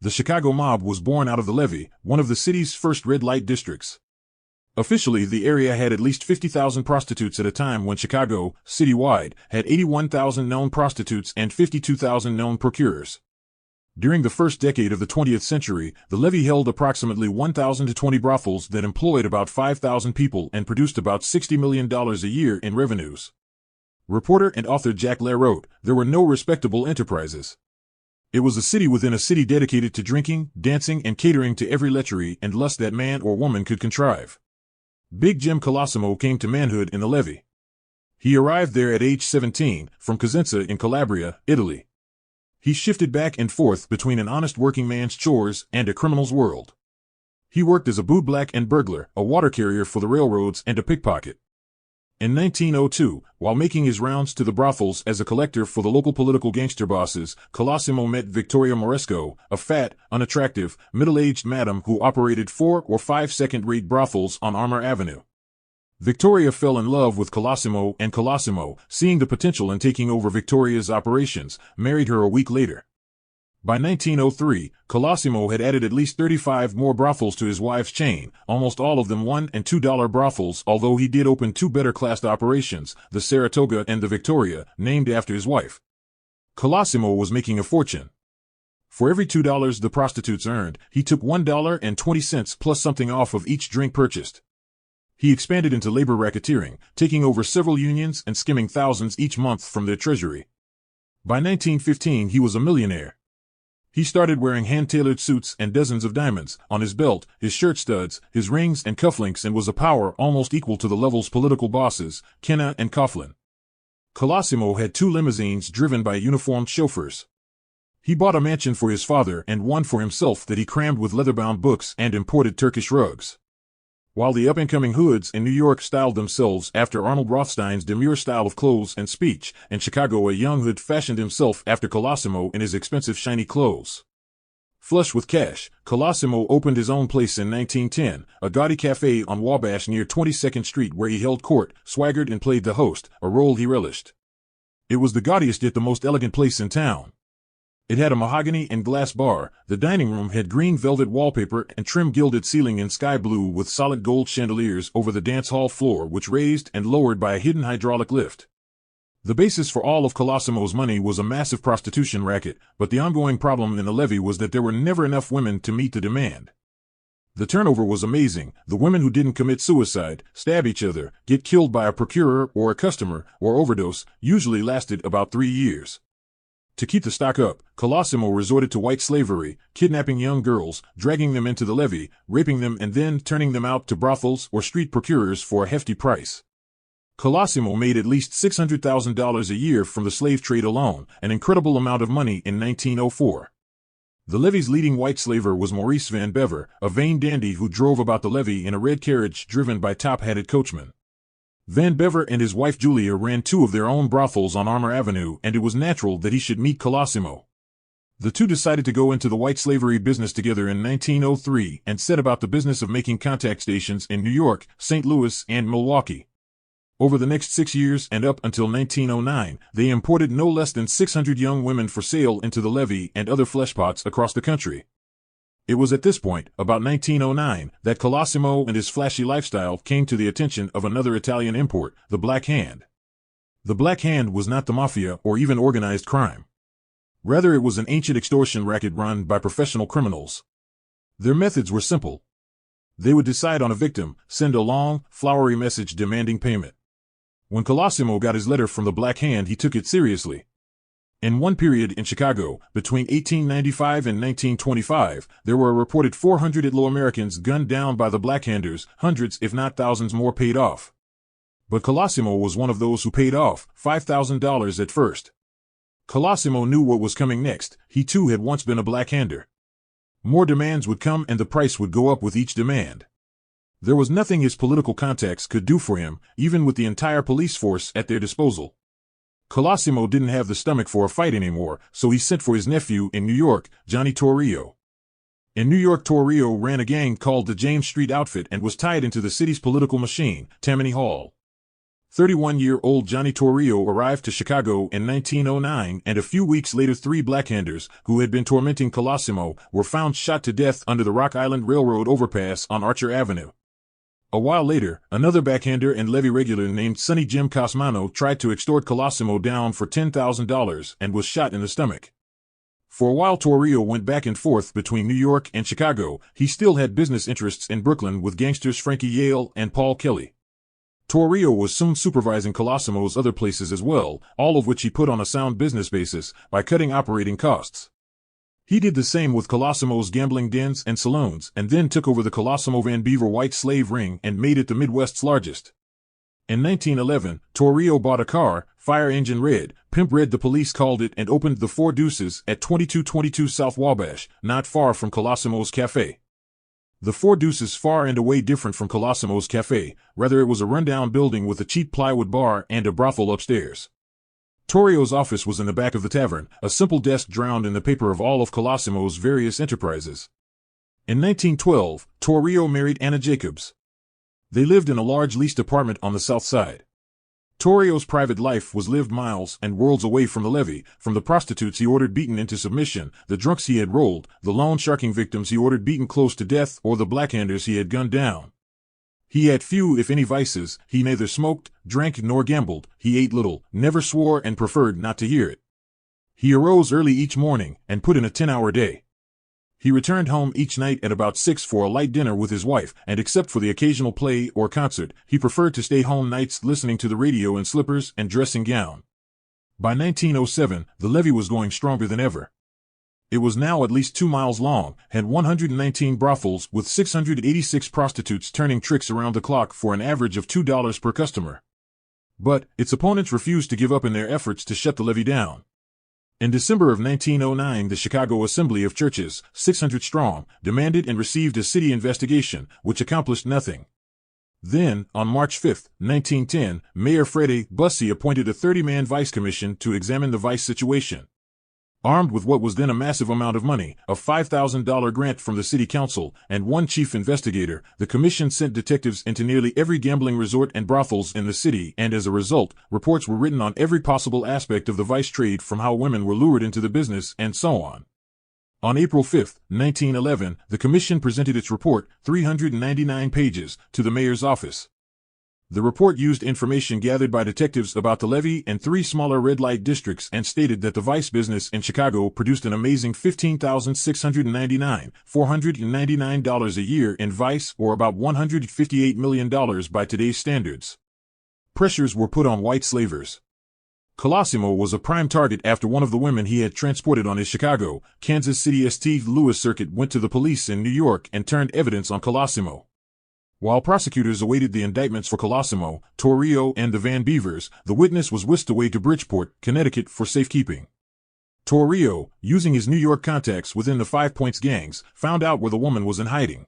The Chicago mob was born out of the Levee, one of the city's first red light districts. Officially, the area had at least 50,000 prostitutes at a time when Chicago, citywide, had 81,000 known prostitutes and 52,000 known procurers. During the first decade of the 20th century, the Levee held approximately 1,000 to 20 brothels that employed about 5,000 people and produced about $60 million a year in revenues. Reporter and author Jack Lair wrote, "There were no respectable enterprises. It was a city within a city dedicated to drinking, dancing, and catering to every lechery and lust that man or woman could contrive." Big Jim Colosimo came to manhood in the Levee. He arrived there at age 17, from Cosenza in Calabria, Italy. He shifted back and forth between an honest working man's chores and a criminal's world. He worked as a bootblack and burglar, a water carrier for the railroads, and a pickpocket. In 1902, while making his rounds to the brothels as a collector for the local political gangster bosses, Colosimo met Victoria Moresco, a fat, unattractive, middle-aged madam who operated 4 or 5 second-rate brothels on Armour Avenue. Victoria fell in love with Colosimo, and Colosimo, seeing the potential in taking over Victoria's operations, married her a week later. By 1903, Colosimo had added at least 35 more brothels to his wife's chain, almost all of them $1 and $2 brothels, although he did open 2 better-classed operations, the Saratoga and the Victoria, named after his wife. Colosimo was making a fortune. For every $2 the prostitutes earned, he took $1.20 plus something off of each drink purchased. He expanded into labor racketeering, taking over several unions and skimming thousands each month from their treasury. By 1915, he was a millionaire. He started wearing hand-tailored suits and dozens of diamonds on his belt, his shirt studs, his rings and cufflinks, and was a power almost equal to the level's political bosses, Kenna and Coughlin. Colosimo had 2 limousines driven by uniformed chauffeurs. He bought a mansion for his father and one for himself that he crammed with leather-bound books and imported Turkish rugs. While the up-and-coming hoods in New York styled themselves after Arnold Rothstein's demure style of clothes and speech, in Chicago a young hood fashioned himself after Colosimo in his expensive shiny clothes. Flush with cash, Colosimo opened his own place in 1910, a gaudy cafe on Wabash near 22nd Street where he held court, swaggered and played the host, a role he relished. It was the gaudiest yet the most elegant place in town. It had a mahogany and glass bar, the dining room had green velvet wallpaper and trim gilded ceiling in sky blue with solid gold chandeliers over the dance hall floor which raised and lowered by a hidden hydraulic lift. The basis for all of Colosimo's money was a massive prostitution racket, but the ongoing problem in the Levee was that there were never enough women to meet the demand. The turnover was amazing. The women who didn't commit suicide, stab each other, get killed by a procurer or a customer, or overdose, usually lasted about 3 years. To keep the stock up, Colosimo resorted to white slavery, kidnapping young girls, dragging them into the Levee, raping them and then turning them out to brothels or street procurers for a hefty price. Colosimo made at least $600,000 a year from the slave trade alone, an incredible amount of money in 1904. The Levee's leading white slaver was Maurice Van Bever, a vain dandy who drove about the Levee in a red carriage driven by top-hatted coachmen. Van Bever and his wife Julia ran 2 of their own brothels on Armour Avenue, and it was natural that he should meet Colosimo. The two decided to go into the white slavery business together in 1903 and set about the business of making contact stations in New York, St. Louis, and Milwaukee. Over the next 6 years and up until 1909, they imported no less than 600 young women for sale into the Levee and other fleshpots across the country. It was at this point, about 1909, that Colosimo and his flashy lifestyle came to the attention of another Italian import, the Black Hand. The Black Hand was not the mafia or even organized crime. Rather, it was an ancient extortion racket run by professional criminals. Their methods were simple. They would decide on a victim, send a long, flowery message demanding payment. When Colosimo got his letter from the Black Hand, he took it seriously. In one period in Chicago, between 1895 and 1925, there were a reported 400 Italo-Americans gunned down by the Blackhanders, hundreds if not thousands more paid off. But Colosimo was one of those who paid off, $5,000 at first. Colosimo knew what was coming next. He too had once been a Blackhander. More demands would come and the price would go up with each demand. There was nothing his political contacts could do for him, even with the entire police force at their disposal. Colosimo didn't have the stomach for a fight anymore, so he sent for his nephew in New York, Johnny Torio. In New York, Torio ran a gang called the James Street Outfit and was tied into the city's political machine, Tammany Hall. 31-year-old Johnny Torio arrived to Chicago in 1909, and a few weeks later 3 blackhanders, who had been tormenting Colosimo, were found shot to death under the Rock Island Railroad overpass on Archer Avenue. A while later, another backhander and levee regular named Big Jim Colosimo tried to extort Colosimo down for $10,000 and was shot in the stomach. For a while Torio went back and forth between New York and Chicago. He still had business interests in Brooklyn with gangsters Frankie Yale and Paul Kelly. Torio was soon supervising Colosimo's other places as well, all of which he put on a sound business basis by cutting operating costs. He did the same with Colosimo's gambling dens and saloons, and then took over the Colosimo Van Beaver White Slave Ring and made it the Midwest's largest. In 1911, Torio bought a car, Fire Engine Red, Pimp Red the police called it, and opened the Four Deuces at 2222 South Wabash, not far from Colosimo's Cafe. The Four Deuces far and away different from Colosimo's Cafe, rather it was a rundown building with a cheap plywood bar and a brothel upstairs. Torio's office was in the back of the tavern, a simple desk drowned in the paper of all of Colosimo's various enterprises. In 1912, Torio married Anna Jacobs. They lived in a large leased apartment on the south side. Torio's private life was lived miles and worlds away from the levee, from the prostitutes he ordered beaten into submission, the drunks he had rolled, the loan sharking victims he ordered beaten close to death, or the blackhanders he had gunned down. He had few if any vices. He neither smoked, drank, nor gambled. He ate little, never swore, and preferred not to hear it. He arose early each morning and put in a 10-hour day. He returned home each night at about 6 for a light dinner with his wife, and except for the occasional play or concert, he preferred to stay home nights listening to the radio in slippers and dressing gown. By 1907, the levee was going stronger than ever. It was now at least 2 miles long, had 119 brothels with 686 prostitutes turning tricks around the clock for an average of $2 per customer. But its opponents refused to give up in their efforts to shut the levee down. In December of 1909, the Chicago Assembly of Churches, 600 strong, demanded and received a city investigation, which accomplished nothing. Then, on March 5, 1910, Mayor Freddie Bussey appointed a 30-man vice commission to examine the vice situation. Armed with what was then a massive amount of money, a $5,000 grant from the city council, and one chief investigator, the commission sent detectives into nearly every gambling resort and brothels in the city, and as a result, reports were written on every possible aspect of the vice trade, from how women were lured into the business and so on. On April 5, 1911, the commission presented its report, 399 pages, to the mayor's office. The report used information gathered by detectives about the levee and 3 smaller red light districts and stated that the vice business in Chicago produced an amazing $15,699 a year in vice, or about $158 million by today's standards. Pressures were put on white slavers. Colosimo was a prime target after one of the women he had transported on his Chicago, Kansas City St. Louis circuit went to the police in New York and turned evidence on Colosimo. While prosecutors awaited the indictments for Colosimo, Torio, and the Van Beavers, the witness was whisked away to Bridgeport, Connecticut for safekeeping. Torio, using his New York contacts within the Five Points gangs, found out where the woman was in hiding.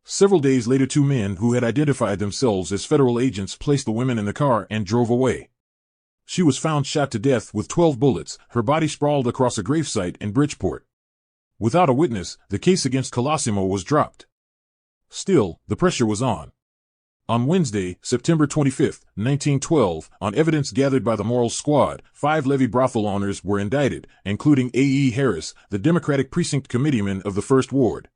Several days later 2 men who had identified themselves as federal agents placed the women in the car and drove away. She was found shot to death with 12 bullets, her body sprawled across a gravesite in Bridgeport. Without a witness, the case against Colosimo was dropped. Still, the pressure was on. On Wednesday, September 25, 1912, on evidence gathered by the Moral Squad, 5 levee brothel owners were indicted, including A.E. Harris, the Democratic Precinct Committeeman of the 1st Ward.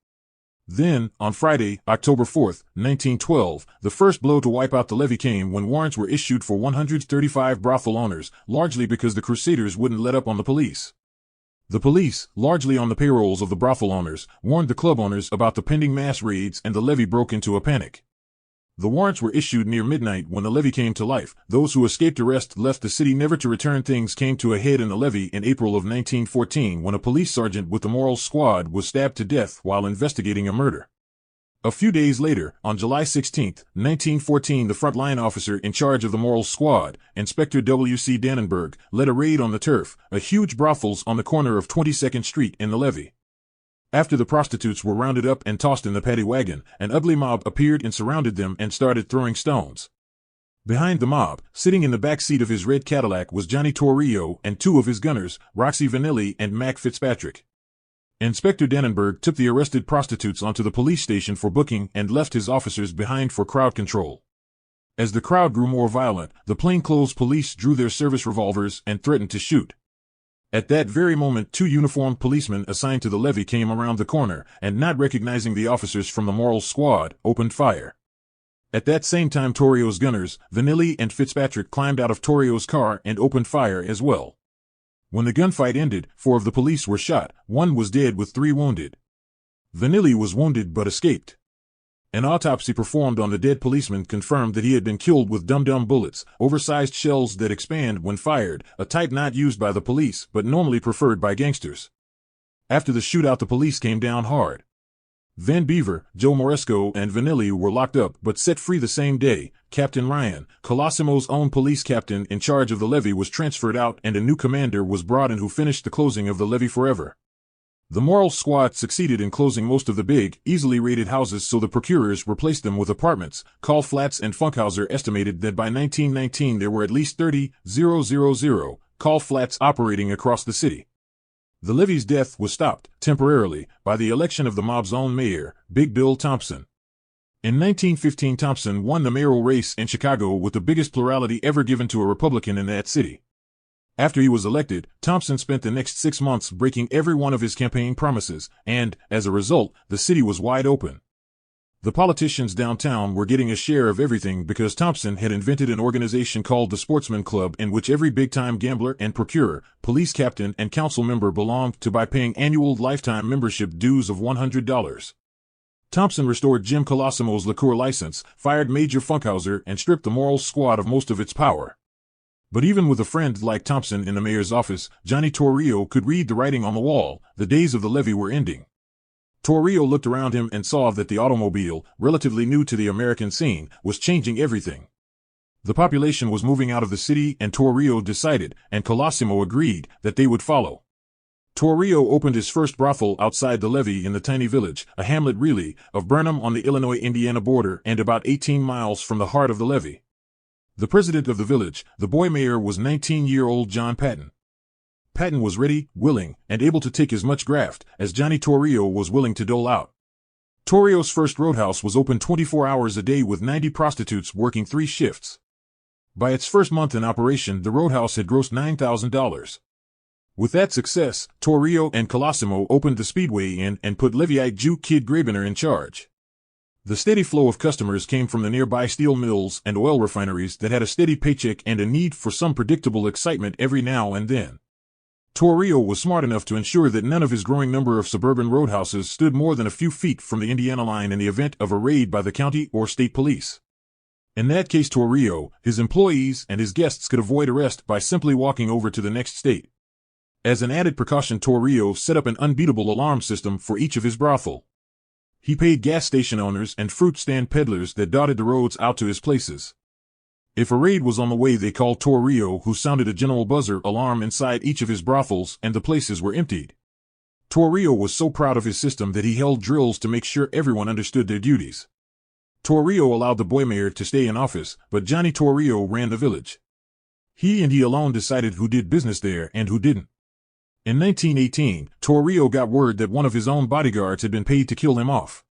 Then, on Friday, October 4, 1912, the first blow to wipe out the levee came when warrants were issued for 135 brothel owners, largely because the Crusaders wouldn't let up on the police. The police, largely on the payrolls of the brothel owners, warned the club owners about the pending mass raids, and the levee broke into a panic. The warrants were issued near midnight when the levee came to life. Those who escaped arrest left the city never to return. Things came to a head in the levee in April of 1914 when a police sergeant with the Moral Squad was stabbed to death while investigating a murder. A few days later, on July 16, 1914, the frontline officer in charge of the Moral Squad, Inspector W.C. Dannenberg, led a raid on the Turf, a huge brothels on the corner of 22nd Street in the levee. After the prostitutes were rounded up and tossed in the paddy wagon, an ugly mob appeared and surrounded them and started throwing stones. Behind the mob, sitting in the back seat of his red Cadillac, was Johnny Torio and 2 of his gunners, Roxy Vanilli and Mac Fitzpatrick. Inspector Dannenberg took the arrested prostitutes onto the police station for booking and left his officers behind for crowd control. As the crowd grew more violent, the plainclothes police drew their service revolvers and threatened to shoot. At that very moment, 2 uniformed policemen assigned to the levee came around the corner, and not recognizing the officers from the moral squad, opened fire. At that same time, Torio's gunners, Vanilli and Fitzpatrick, climbed out of Torio's car and opened fire as well. When the gunfight ended, 4 of the police were shot, 1 was dead with 3 wounded. Vanilli was wounded but escaped. An autopsy performed on the dead policeman confirmed that he had been killed with dum-dum bullets, oversized shells that expand when fired, a type not used by the police but normally preferred by gangsters. After the shootout, the police came down hard. Van Beaver, Joe Moresco, and Vanilli were locked up but set free the same day. Captain Ryan, Colosimo's own police captain in charge of the levee, was transferred out and a new commander was brought in who finished the closing of the levee forever. The moral squad succeeded in closing most of the big, easily raided houses, so the procurers replaced them with apartments. Carl Flats and Funkhauser estimated that by 1919 there were at least 30,000 Carl Flats operating across the city. The levee's death was stopped, temporarily, by the election of the mob's own mayor, Big Bill Thompson. In 1915, Thompson won the mayoral race in Chicago with the biggest plurality ever given to a Republican in that city. After he was elected, Thompson spent the next 6 months breaking every one of his campaign promises, and, as a result, the city was wide open. The politicians downtown were getting a share of everything because Thompson had invented an organization called the Sportsman Club, in which every big-time gambler and procurer, police captain and council member belonged to by paying annual lifetime membership dues of $100. Thompson restored Jim Colosimo's liqueur license, fired Major Funkhauser, and stripped the moral squad of most of its power. But even with a friend like Thompson in the mayor's office, Johnny Torio could read the writing on the wall. The days of the levee were ending. Torio looked around him and saw that the automobile, relatively new to the American scene, was changing everything. The population was moving out of the city, and Torio decided, and Colosimo agreed, that they would follow. Torio opened his first brothel outside the levee in the tiny village, a hamlet really, of Burnham on the Illinois-Indiana border and about 18 miles from the heart of the levee. The president of the village, the boy mayor, was 19-year-old John Patton. Patton was ready, willing, and able to take as much graft as Johnny Torio was willing to dole out. Torio's first roadhouse was open 24 hours a day with 90 prostitutes working 3 shifts. By its first month in operation, the roadhouse had grossed $9,000. With that success, Torio and Colosimo opened the Speedway Inn and put Leviite Jew Kid Grabener in charge. The steady flow of customers came from the nearby steel mills and oil refineries that had a steady paycheck and a need for some predictable excitement every now and then. Torio was smart enough to ensure that none of his growing number of suburban roadhouses stood more than a few feet from the Indiana line in the event of a raid by the county or state police. In that case, Torio, his employees, and his guests could avoid arrest by simply walking over to the next state. As an added precaution, Torio set up an unbeatable alarm system for each of his brothel. He paid gas station owners and fruit stand peddlers that dotted the roads out to his places. If a raid was on the way, they called Torio, who sounded a general buzzer alarm inside each of his brothels, and the places were emptied. Torio was so proud of his system that he held drills to make sure everyone understood their duties. Torio allowed the boy mayor to stay in office, but Johnny Torio ran the village. He and he alone decided who did business there and who didn't. In 1918, Torio got word that one of his own bodyguards had been paid to kill him off.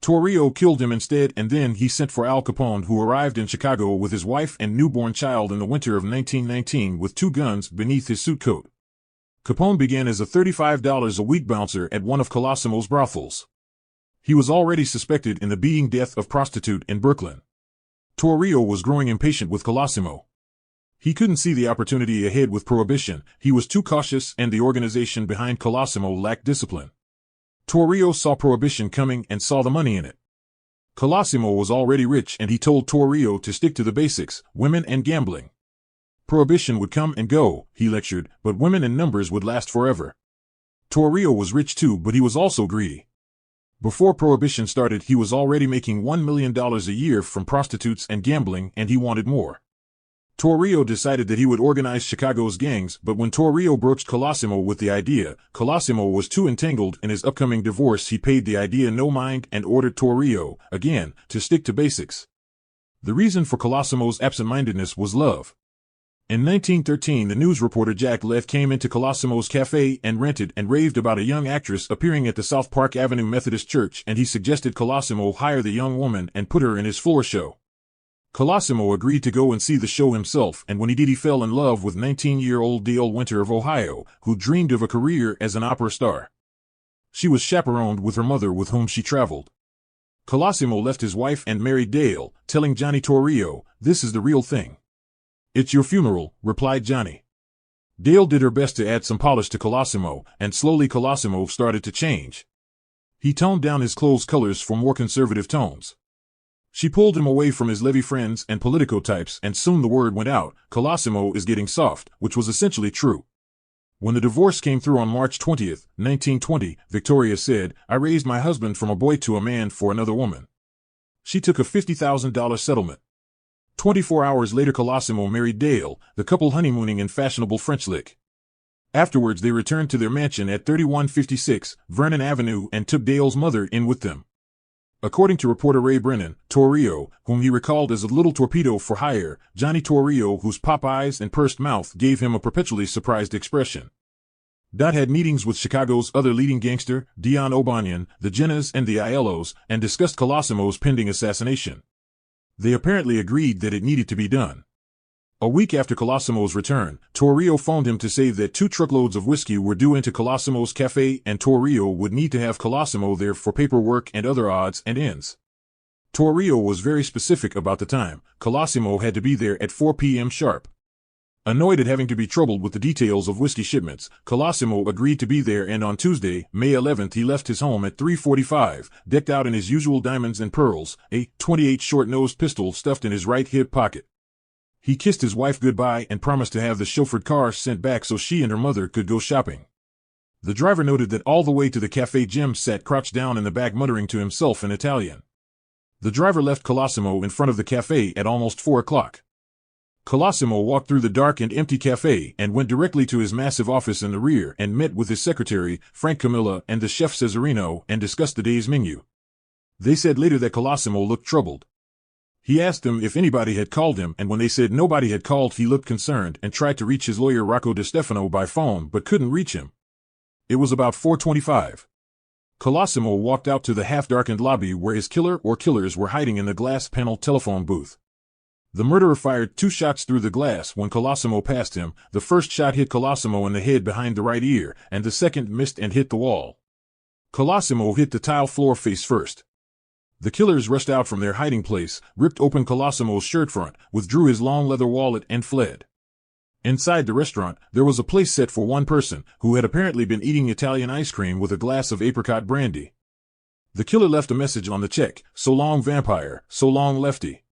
Torio killed him instead, and then he sent for Al Capone, who arrived in Chicago with his wife and newborn child in the winter of 1919 with 2 guns beneath his suit coat. Capone began as a $35 a week bouncer at one of Colosimo's brothels. He was already suspected in the beating death of prostitute in Brooklyn. Torio was growing impatient with Colosimo. He couldn't see the opportunity ahead with prohibition. He was too cautious, and the organization behind Colosimo lacked discipline. Torio saw prohibition coming and saw the money in it. Colosimo was already rich, and he told Torio to stick to the basics, women and gambling. Prohibition would come and go, he lectured, but women and numbers would last forever. Torio was rich too, but he was also greedy. Before prohibition started, he was already making $1 million a year from prostitutes and gambling, and he wanted more. Torio decided that he would organize Chicago's gangs, but when Torio broached Colosimo with the idea, Colosimo was too entangled in his upcoming divorce. He paid the idea no mind and ordered Torio, again, to stick to basics. The reason for Colosimo's absent-mindedness was love. In 1913, the news reporter Jack Leff came into Colosimo's cafe and ranted and raved about a young actress appearing at the South Park Avenue Methodist Church, and he suggested Colosimo hire the young woman and put her in his floor show. Colosimo agreed to go and see the show himself, and when he did, he fell in love with 19-year-old Dale Winter of Ohio, who dreamed of a career as an opera star. She was chaperoned with her mother, with whom she traveled. Colosimo left his wife and married Dale, telling Johnny Torio, "This is the real thing." "It's your funeral," replied Johnny. Dale did her best to add some polish to Colosimo, and slowly Colosimo started to change. He toned down his clothes' colors for more conservative tones. She pulled him away from his levee friends and politico types, and soon the word went out, "Colosimo is getting soft," which was essentially true. When the divorce came through on March 20th, 1920, Victoria said, "I raised my husband from a boy to a man for another woman." She took a $50,000 settlement. 24 hours later, Colosimo married Dale, the couple honeymooning in fashionable French Lick. Afterwards, they returned to their mansion at 3156 Vernon Avenue and took Dale's mother in with them. According to reporter Ray Brennan, Torio, whom he recalled as a little torpedo for hire, Johnny Torio, whose pop eyes and pursed mouth gave him a perpetually surprised expression, had meetings with Chicago's other leading gangster, Dion O'Banion, the Jennas and the Aiellos, and discussed Colosimo's pending assassination. They apparently agreed that it needed to be done. A week after Colosimo's return, Torio phoned him to say that 2 truckloads of whiskey were due into Colosimo's cafe, and Torio would need to have Colosimo there for paperwork and other odds and ends. Torio was very specific about the time. Colosimo had to be there at 4 p.m. sharp. Annoyed at having to be troubled with the details of whiskey shipments, Colosimo agreed to be there, and on Tuesday, May 11th, he left his home at 3:45, decked out in his usual diamonds and pearls, a .28 short-nosed pistol stuffed in his right hip pocket. He kissed his wife goodbye and promised to have the chauffeured car sent back so she and her mother could go shopping. The driver noted that all the way to the cafe, Jim sat crouched down in the back muttering to himself in Italian. The driver left Colosimo in front of the cafe at almost 4 o'clock. Colosimo walked through the dark and empty cafe and went directly to his massive office in the rear and met with his secretary, Frank Camilla, and the chef Cesarino, and discussed the day's menu. They said later that Colosimo looked troubled. He asked them if anybody had called him, and when they said nobody had called, he looked concerned and tried to reach his lawyer Rocco DeStefano by phone but couldn't reach him. It was about 4:25. Colosimo walked out to the half-darkened lobby where his killer or killers were hiding in the glass-paneled telephone booth. The murderer fired 2 shots through the glass when Colosimo passed him. The first shot hit Colosimo in the head behind the right ear, and the second missed and hit the wall. Colosimo hit the tile floor face first. The killers rushed out from their hiding place, ripped open Colosimo's shirt front, withdrew his long leather wallet, and fled. Inside the restaurant, there was a place set for one person, who had apparently been eating Italian ice cream with a glass of apricot brandy. The killer left a message on the check: "So long, vampire, so long, lefty."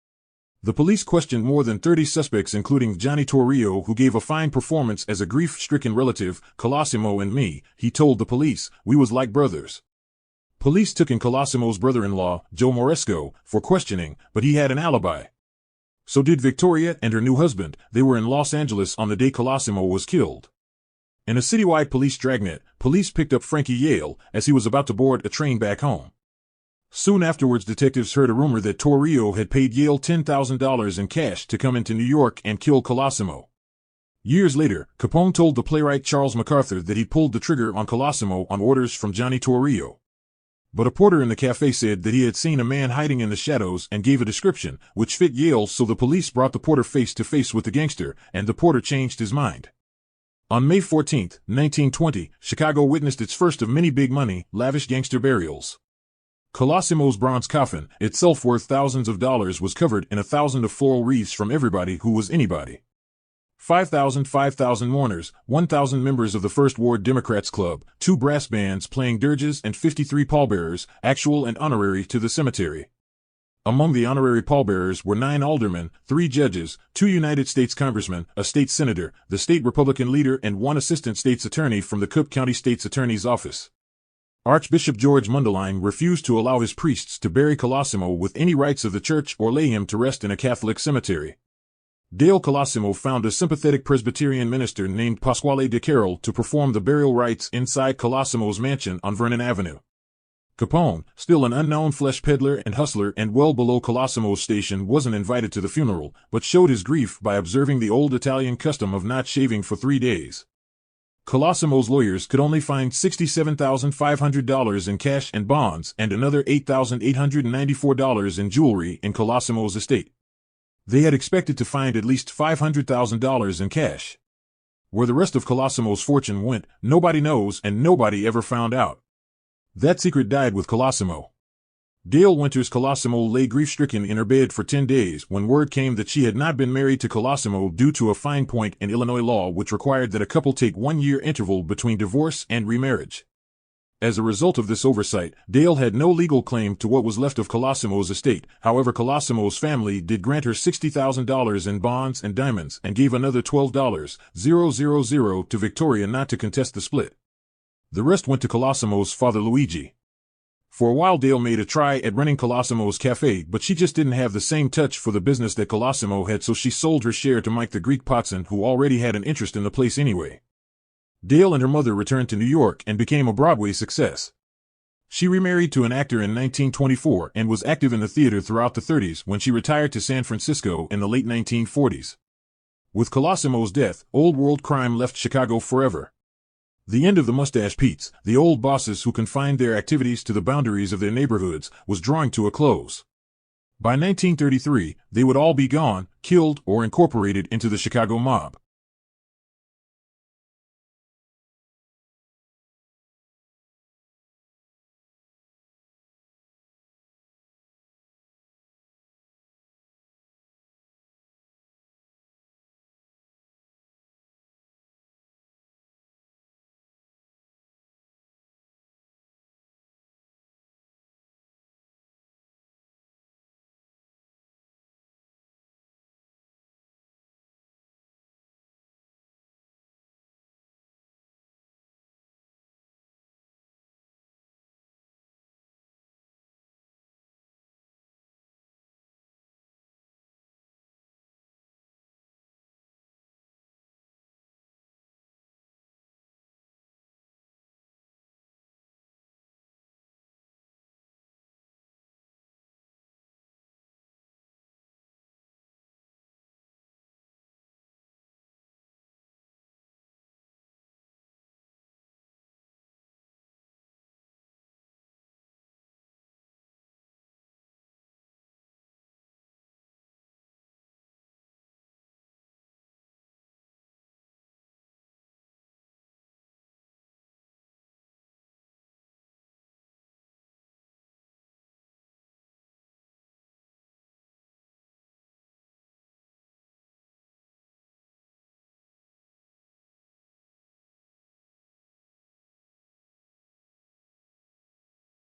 The police questioned more than 30 suspects, including Johnny Torio, who gave a fine performance as a grief-stricken relative. "Colosimo and me," he told the police, "we was like brothers." Police took in Colosimo's brother-in-law, Joe Moresco, for questioning, but he had an alibi. So did Victoria and her new husband. They were in Los Angeles on the day Colosimo was killed. In a citywide police dragnet, police picked up Frankie Yale as he was about to board a train back home. Soon afterwards, detectives heard a rumor that Torio had paid Yale $10,000 in cash to come into New York and kill Colosimo. Years later, Capone told the playwright Charles MacArthur that he pulled the trigger on Colosimo on orders from Johnny Torio. But a porter in the cafe said that he had seen a man hiding in the shadows and gave a description, which fit Yale, so the police brought the porter face to face with the gangster, and the porter changed his mind. On May 14, 1920, Chicago witnessed its first of many big-money, lavish gangster burials. Colosimo's bronze coffin, itself worth thousands of dollars, was covered in 1,000 of floral wreaths from everybody who was anybody. 5,000 mourners, 1,000 members of the First Ward Democrats Club, 2 brass bands playing dirges, and 53 pallbearers, actual and honorary, to the cemetery. Among the honorary pallbearers were 9 aldermen, 3 judges, 2 United States congressmen, a state senator, the state Republican leader, and 1 assistant state's attorney from the Cook County State's Attorney's Office. Archbishop George Mundelein refused to allow his priests to bury Colosimo with any rites of the church or lay him to rest in a Catholic cemetery. Dale Colosimo found a sympathetic Presbyterian minister named Pasquale de Carroll to perform the burial rites inside Colosimo's mansion on Vernon Avenue. Capone, still an unknown flesh peddler and hustler and well below Colosimo's station, wasn't invited to the funeral, but showed his grief by observing the old Italian custom of not shaving for 3 days. Colosimo's lawyers could only find $67,500 in cash and bonds and another $8,894 in jewelry in Colosimo's estate. They had expected to find at least $500,000 in cash. Where the rest of Colosimo's fortune went, nobody knows, and nobody ever found out. That secret died with Colosimo. Dale Winters Colosimo lay grief-stricken in her bed for 10 days when word came that she had not been married to Colosimo due to a fine point in Illinois law which required that a couple take 1-year interval between divorce and remarriage. As a result of this oversight, Dale had no legal claim to what was left of Colosimo's estate. However, Colosimo's family did grant her $60,000 in bonds and diamonds and gave another $12,000 to Victoria not to contest the split. The rest went to Colosimo's father Luigi. For a while Dale made a try at running Colosimo's cafe, but she just didn't have the same touch for the business that Colosimo had, so she sold her share to Mike the Greek Potson, who already had an interest in the place anyway. Dale and her mother returned to New York and became a Broadway success. She remarried to an actor in 1924 and was active in the theater throughout the 30s when she retired to San Francisco in the late 1940s. With Colosimo's death, old world crime left Chicago forever. The end of the Mustache Pete's, the old bosses who confined their activities to the boundaries of their neighborhoods, was drawing to a close. By 1933, they would all be gone, killed, or incorporated into the Chicago mob.